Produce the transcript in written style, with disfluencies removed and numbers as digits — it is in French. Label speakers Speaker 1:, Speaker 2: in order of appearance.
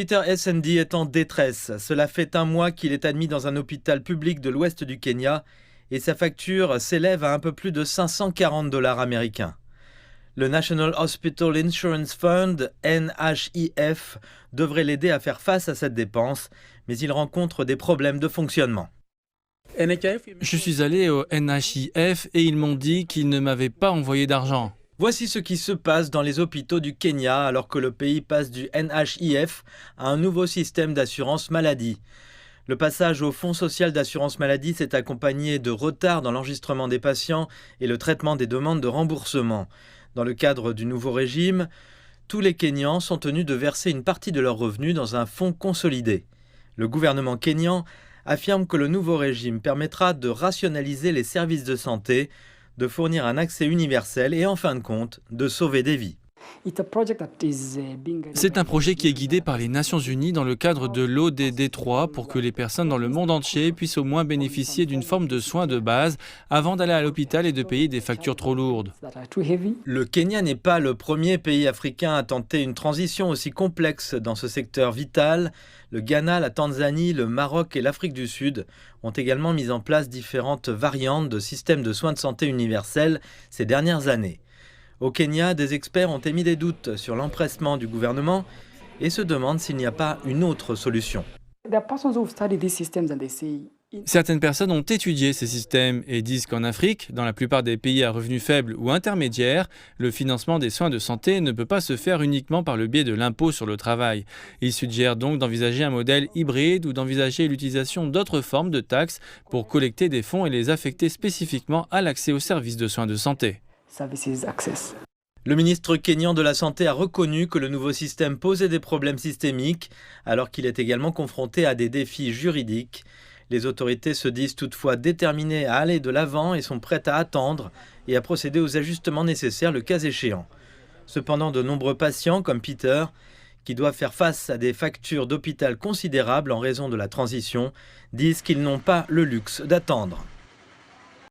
Speaker 1: Peter Essendi est en détresse. Cela fait un mois qu'il est admis dans un hôpital public de l'ouest du Kenya et sa facture s'élève à un peu plus de 540 $ américains. Le National Hospital Insurance Fund, NHIF, devrait l'aider à faire face à cette dépense, mais il rencontre des problèmes de fonctionnement.
Speaker 2: Je suis allé au NHIF et ils m'ont dit qu'ils ne m'avaient pas envoyé d'argent.
Speaker 1: Voici ce qui se passe dans les hôpitaux du Kenya alors que le pays passe du NHIF à un nouveau système d'assurance maladie. Le passage au Fonds social d'assurance maladie s'est accompagné de retards dans l'enregistrement des patients et le traitement des demandes de remboursement. Dans le cadre du nouveau régime, tous les Kenyans sont tenus de verser une partie de leurs revenus dans un fonds consolidé. Le gouvernement kényan affirme que le nouveau régime permettra de rationaliser les services de santé, de fournir un accès universel et en fin de compte, de sauver des vies.
Speaker 2: C'est un projet qui est guidé par les Nations Unies dans le cadre de l'ODD 3 pour que les personnes dans le monde entier puissent au moins bénéficier d'une forme de soins de base avant d'aller à l'hôpital et de payer des factures trop lourdes.
Speaker 1: Le Kenya n'est pas le premier pays africain à tenter une transition aussi complexe dans ce secteur vital. Le Ghana, la Tanzanie, le Maroc et l'Afrique du Sud ont également mis en place différentes variantes de systèmes de soins de santé universels ces dernières années. Au Kenya, des experts ont émis des doutes sur l'empressement du gouvernement et se demandent s'il n'y a pas une autre solution.
Speaker 2: Certaines personnes ont étudié ces systèmes et disent qu'en Afrique, dans la plupart des pays à revenus faibles ou intermédiaires, le financement des soins de santé ne peut pas se faire uniquement par le biais de l'impôt sur le travail. Ils suggèrent donc d'envisager un modèle hybride ou d'envisager l'utilisation d'autres formes de taxes pour collecter des fonds et les affecter spécifiquement à l'accès aux services de soins de santé.
Speaker 1: Le ministre kényan de la Santé a reconnu que le nouveau système posait des problèmes systémiques, alors qu'il est également confronté à des défis juridiques. Les autorités se disent toutefois déterminées à aller de l'avant et sont prêtes à attendre et à procéder aux ajustements nécessaires le cas échéant. Cependant, de nombreux patients, comme Peter, qui doivent faire face à des factures d'hôpital considérables en raison de la transition, disent qu'ils n'ont pas le luxe d'attendre.